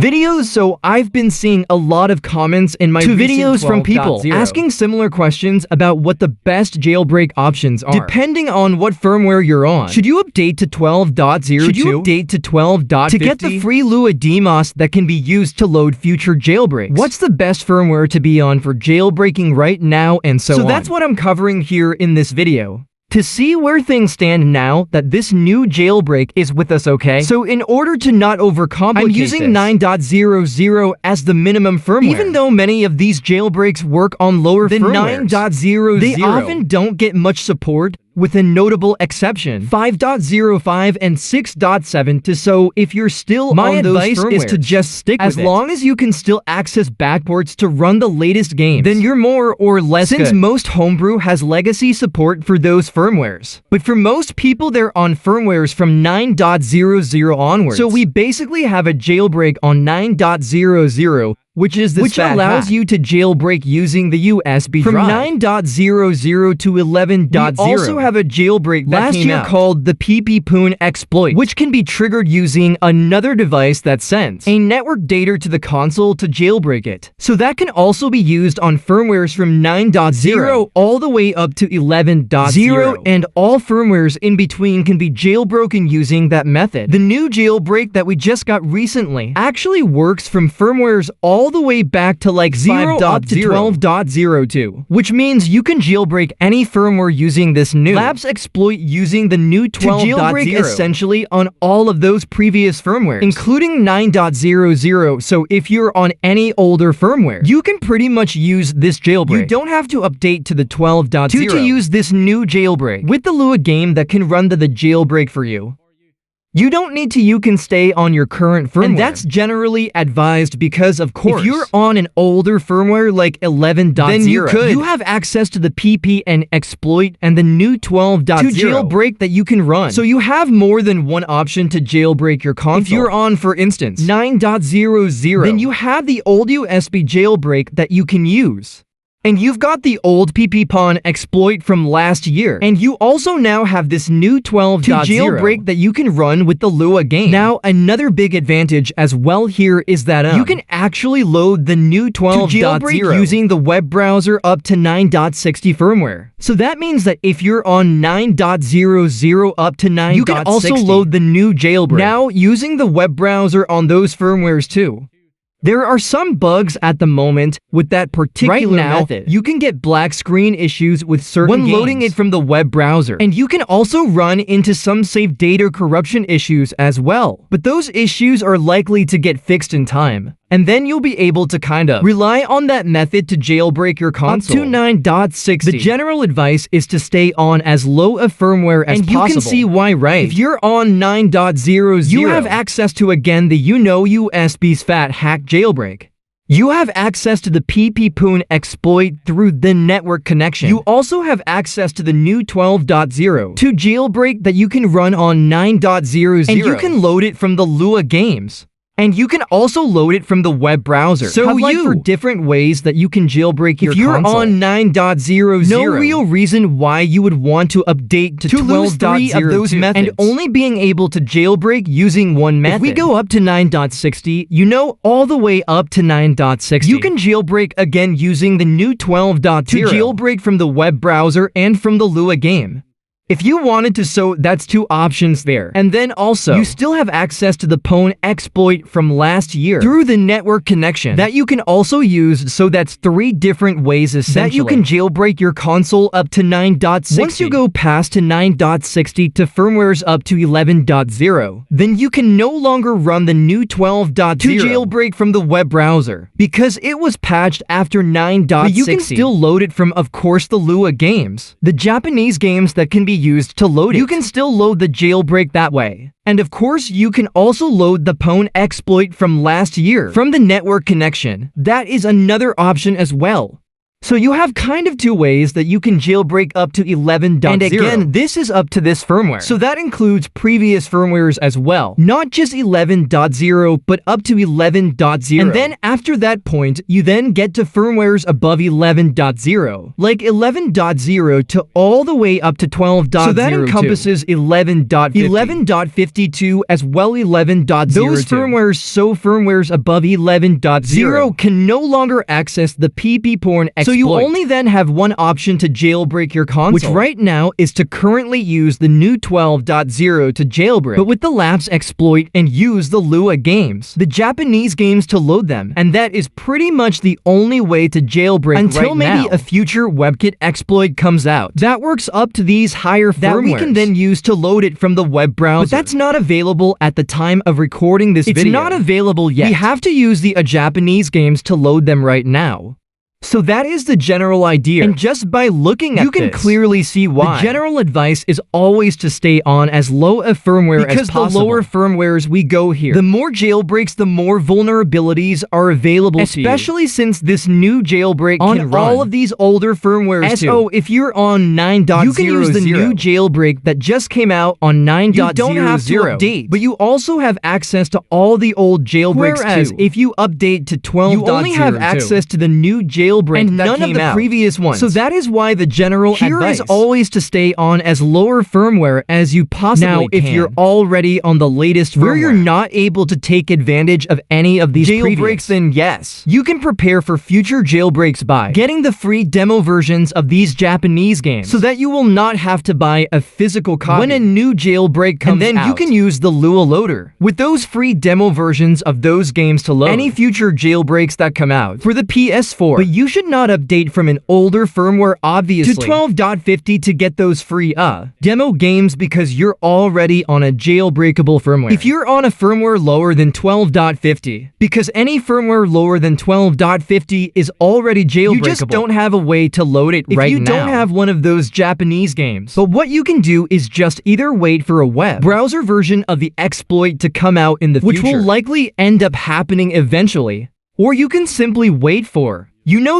videos, so I've been seeing a lot of comments in my videos from people asking similar questions about what the best jailbreak options are. Depending on what firmware you're on, should you update to 12.02? Should you update to 12.50 to get the free Lua DMOS that can be used to load future jailbreaks? What's the best firmware to be on for jailbreaking right now, and so on? So that's what I'm covering here in this video. To see where things stand now that this new jailbreak is with us, okay? So in order to not overcomplicate I'm using 9.00 as the minimum firmware. Even though many of these jailbreaks work on lower firmwares, 9.00, they often don't get much support, with a notable exception, 5.05 and 6.7. So if you're still on those firmwares, my advice is to just stick with it. As long as you can still access backports to run the latest games, then you're more or less good. Since most homebrew has legacy support for those firmwares. But for most people, they're on firmwares from 9.00 onwards. So we basically have a jailbreak on 9.00, which is which allows you to jailbreak using the USB from drive. 9.00 to 11.0. We also have a jailbreak last year called the PP-Poon exploit, which can be triggered using another device that sends a network data to the console to jailbreak it. So that can also be used on firmwares from 9.0 all the way up to 11.0, and all firmwares in between can be jailbroken using that method. The new jailbreak that we just got recently actually works from firmwares all the way back to like 0 up to 12.02, which means you can jailbreak any firmware using this new Labs exploit using the new 12.0 to jailbreak essentially on all of those previous firmwares, including 9.00. So if you're on any older firmware, you can pretty much use this jailbreak. You don't have to update to the 12.0 to use this new jailbreak. With the Lua game that can run the jailbreak for you, you don't need to, you can stay on your current firmware. And that's generally advised because, of course, if you're on an older firmware like 11.0, then you have access to the PP and exploit and the new 12.0 to jailbreak that you can run. So you have more than one option to jailbreak your console. If you're on, for instance, 9.00, then you have the old USB jailbreak that you can use. And you've got the old PP-Poon exploit from last year. And you also now have this new 12.0 to jailbreak that you can run with the Lua game. Now, another big advantage as well here is that you can actually load the new 12.0 to jailbreak using the web browser up to 9.60 firmware. So that means that if you're on 9.00 up to 9.60, you can also load the new jailbreak. Now, using the web browser on those firmwares too. There are some bugs at the moment with that particular method. You can get black screen issues with certain games when loading it from the web browser. And you can also run into some save data corruption issues as well. But those issues are likely to get fixed in time. And then you'll be able to kind of rely on that method to jailbreak your console. Up to 9.60. The general advice is to stay on as low a firmware as possible. And you can see why, right? If you're on 9.00, you have access to, again, the USB's fat hack jailbreak. You have access to the PP-Poon exploit through the network connection. You also have access to the new 12.0 to jailbreak that you can run on 9.00. And you can load it from the Lua games. And you can also load it from the web browser. So for different ways that you can jailbreak your console. If you're on 9.00, no real reason why you would want to update to 12.0 of those methods, and only being able to jailbreak using one method. If we go up to 9.60, you know, all the way up to 9.60, you can jailbreak again using the new 12.0 to jailbreak from the web browser and from the Lua game. If you wanted to, so that's two options there. And then also, you still have access to the Poon exploit from last year through the network connection that you can also use. So that's three different ways essentially that you can jailbreak your console up to 9.60. Once you go past to 9.60 to firmwares up to 11.0, then you can no longer run the new 12.0 to jailbreak from the web browser because it was patched after 9.60. But you can still load it from, of course, the Lua games, the Japanese games that can be used to load it. You can still load the jailbreak that way. And of course, you can also load the Poon exploit from last year from the network connection. That is another option as well. So you have kind of two ways that you can jailbreak up to 11.0. And again, this is up to this firmware. So that includes previous firmwares as well. Not just 11.0, but up to 11.0. And then after that point, you then get to firmwares above 11.0. Like 11.0 to all the way up to 12.0. So that encompasses 11.50. 11.52 as well 11.0. Those firmwares above 11.0 can no longer access the PP porn exploit. So you only then have one option to jailbreak your console, which right now is to currently use the new 12.0 to jailbreak, but with the lapse exploit and use the Lua games, the Japanese games to load them, and that is pretty much the only way to jailbreak until maybe a future WebKit exploit comes out. That works up to these higher firmwares that we can then use to load it from the web browser. But that's not available at the time of recording this video. It's not available yet. We have to use the Japanese games to load them right now. So that is the general idea, and just by looking at this, you can clearly see why. The general advice is always to stay on as low a firmware as possible. Because the lower firmwares we go here, the more jailbreaks, the more vulnerabilities are available to you. Especially since this new jailbreak can run all of these older firmwares too. So if you're on 9.0, you can use the new jailbreak that just came out on 9.0. You don't have to update, but you also have access to all the old jailbreaks too. Whereas if you update to 12.0, you only have access to the new jailbreak and none of the previous ones. So that is why the general advice is always to stay on as lower firmware as you possibly can. Now, if you're already on the latest firmware where you're not able to take advantage of any of these jailbreaks, then yes, you can prepare for future jailbreaks by getting the free demo versions of these Japanese games so that you will not have to buy a physical copy when a new jailbreak comes out. And then you can use the Lua loader with those free demo versions of those games to load any future jailbreaks that come out for the PS4. But you should not update from an older firmware, obviously, to 12.50 to get those free demo games because you're already on a jailbreakable firmware. If you're on a firmware lower than 12.50, because any firmware lower than 12.50 is already jailbreakable, you just don't have a way to load it right now if you don't have one of those Japanese games. But what you can do is just either wait for a web browser version of the exploit to come out in the future, which will likely end up happening eventually, or you can simply wait for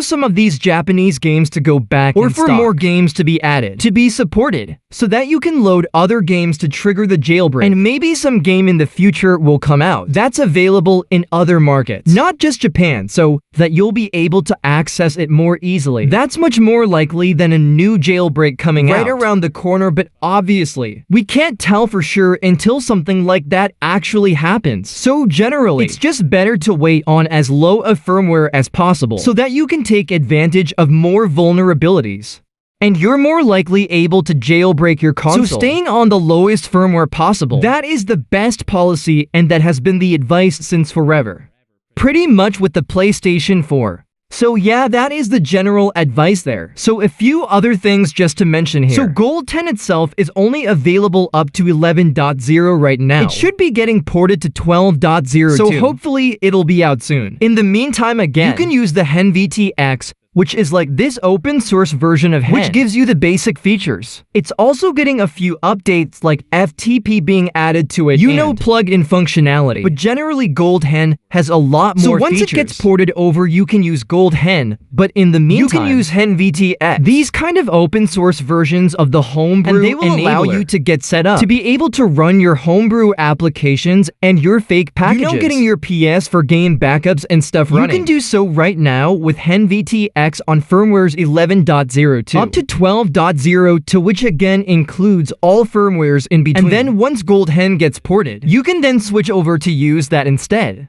some of these Japanese games to go back or for more games to be added, to be supported, so that you can load other games to trigger the jailbreak. And maybe some game in the future will come out that's available in other markets, not just Japan, so that you'll be able to access it more easily. That's much more likely than a new jailbreak coming out right around the corner, but obviously, we can't tell for sure until something like that actually happens. So generally, it's just better to wait on as low a firmware as possible so that you can take advantage of more vulnerabilities, and you're more likely able to jailbreak your console. So staying on the lowest firmware possible, that is the best policy, and that has been the advice since forever. Pretty much with the PlayStation 4. So yeah, that is the general advice there. So a few other things just to mention here. So Gold 10 itself is only available up to 11.0 right now. It should be getting ported to 12.0 so hopefully it'll be out soon. In the meantime, again, you can use the HenvTX, which is like this open source version of Hen, which gives you the basic features. It's also getting a few updates like FTP being added to it, plug-in functionality. But generally Gold Hen has a lot more features. So once it gets ported over, you can use Gold Hen, but in the meantime, you can use HenvTX. These kind of open source versions of the homebrew, and they will allow you to get set up to be able to run your homebrew applications and your fake packages. Getting your PS4 game backups and stuff running. You can do so right now with HenvTX on firmwares 11.02 up to 12.0, to which again includes all firmwares in between. And then once Gold Hen gets ported, you can then switch over to use that instead.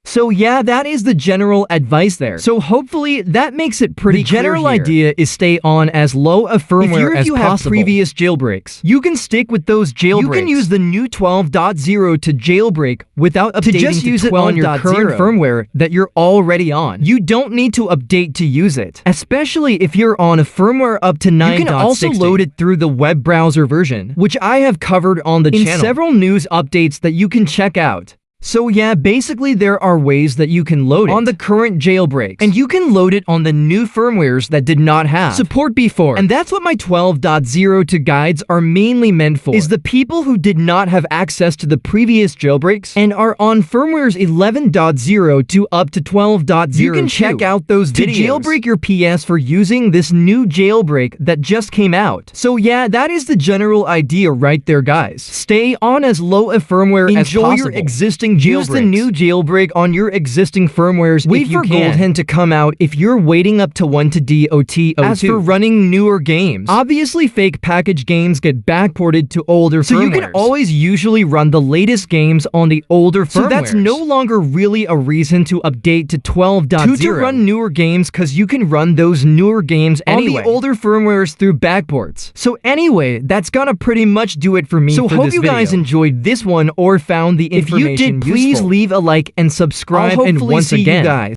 So yeah, that is the general advice there. So hopefully that makes it pretty clear. The general idea is stay on as low a firmware as possible. If you have previous jailbreaks, you can stick with those jailbreaks. You can use the new 12.0 to jailbreak without updating to just use it on your current firmware that you're already on. You don't need to update to use it, especially if you're on a firmware up to 9.60. You can also load it through the web browser version, which I have covered on the channel in several news updates that you can check out. So yeah, basically there are ways that you can load it on the current jailbreaks, and you can load it on the new firmwares that did not have support before. And that's what my 12.02 guides are mainly meant for, is the people who did not have access to the previous jailbreaks and are on firmwares 11.0 to up to 12.0. You can check out those videos to jailbreak your PS for using this new jailbreak that just came out. So yeah, that is the general idea right there, guys. Stay on as low a firmware as possible. Enjoy your existing jailbreaks. Use the new jailbreak on your existing firmwares. Wait for Goldhen to come out if you're waiting up to 1-to-DOT02. As for running newer games, obviously fake package games get backported to older firmwares. So you can always usually run the latest games on the older firmwares. So that's no longer really a reason to update to 12.0 to run newer games, because you can run those newer games anyway on the older firmwares through backports. So anyway, that's gonna pretty much do it for me. So hope you guys enjoyed this one or found the information useful. Please leave a like and subscribe, and once again,